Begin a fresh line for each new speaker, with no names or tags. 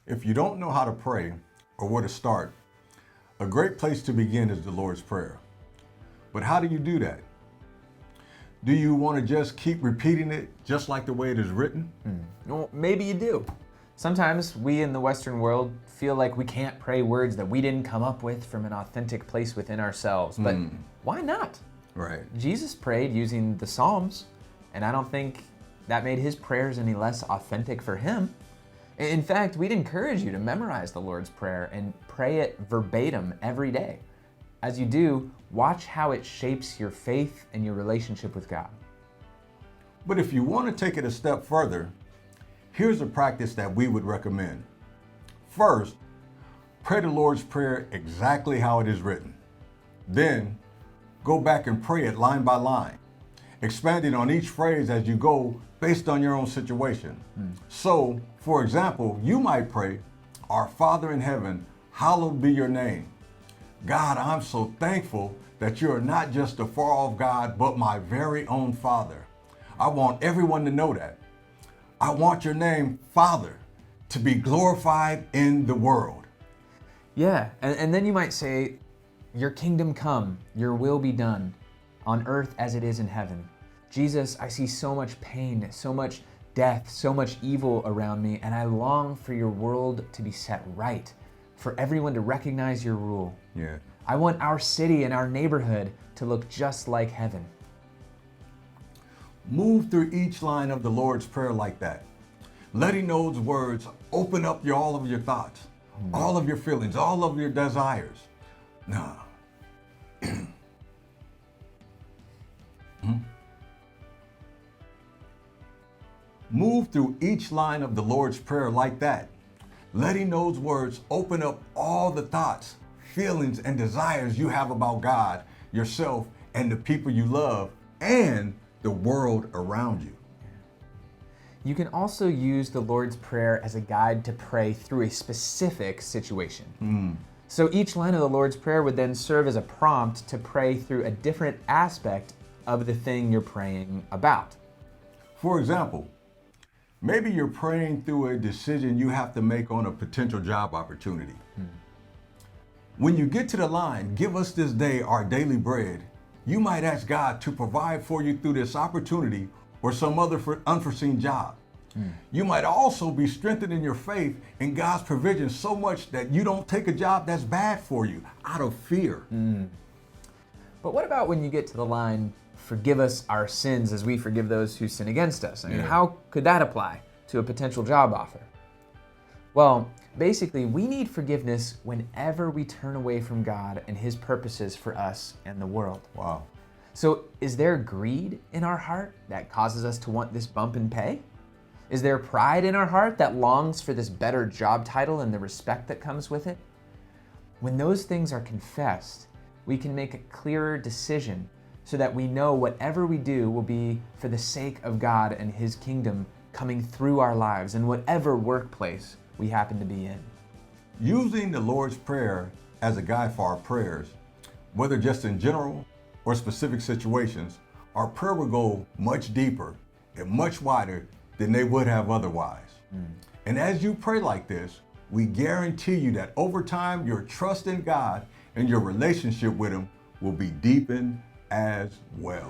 If you don't know how to pray or where to start, a great place to begin is the Lord's Prayer. But how do you do that? Do you want to just keep repeating it just like the way it is written?
Well, maybe you do. Sometimes we in the Western world feel like we can't pray words that we didn't come up with from an authentic place within ourselves. But why not?
Right.
Jesus prayed using the Psalms, and I don't think that made his prayers any less authentic for him. In fact, we'd encourage you to memorize the Lord's Prayer and pray it verbatim every day. As you do, watch how it shapes your faith and your relationship with God.
But if you want to take it a step further, here's a practice that we would recommend. First, pray the Lord's Prayer exactly how it is written. Then, go back and pray it line by line, expanding on each phrase as you go based on your own situation. So, for example, you might pray, "Our Father in heaven, hallowed be your name. God, I'm so thankful that you are not just a far-off God, but my very own Father. I want everyone to know that. I want your name, Father, to be glorified in the world."
Yeah, and then you might say, "Your kingdom come, your will be done, on earth as it is in heaven. Jesus, I see so much pain, so much death, so much evil around me, and I long for your world to be set right, for everyone to recognize your rule.
Yeah.
I want our city and our neighborhood to look just like heaven."
Move through each line of the Lord's Prayer like that, letting those words open up all of your thoughts, all of your feelings, all of your desires. Now, move through each line of the Lord's Prayer like that, letting those words open up all the thoughts, feelings, and desires you have about God, yourself, and the people you love, and the world around you.
You can also use the Lord's Prayer as a guide to pray through a specific situation. So each line of the Lord's Prayer would then serve as a prompt to pray through a different aspect of the thing you're praying about.
For example, maybe you're praying through a decision you have to make on a potential job opportunity. When you get to the line, "Give us this day our daily bread," you might ask God to provide for you through this opportunity or some other unforeseen job. You might also be strengthened in your faith in God's provision so much that you don't take a job that's bad for you out of fear.
But what about when you get to the line, "Forgive us our sins as we forgive those who sin against us"? I mean, how could that apply to a potential job offer? Well, basically, we need forgiveness whenever we turn away from God and his purposes for us and the world.
Wow.
So is there greed in our heart that causes us to want this bump in pay? Is there pride in our heart that longs for this better job title and the respect that comes with it? When those things are confessed, we can make a clearer decision so that we know whatever we do will be for the sake of God and his kingdom coming through our lives in whatever workplace we happen to be in.
Using the Lord's Prayer as a guide for our prayers, whether just in general or specific situations, our prayer will go much deeper and much wider than they would have otherwise. And as you pray like this, we guarantee you that over time, your trust in God and your relationship with him will be deepened as well.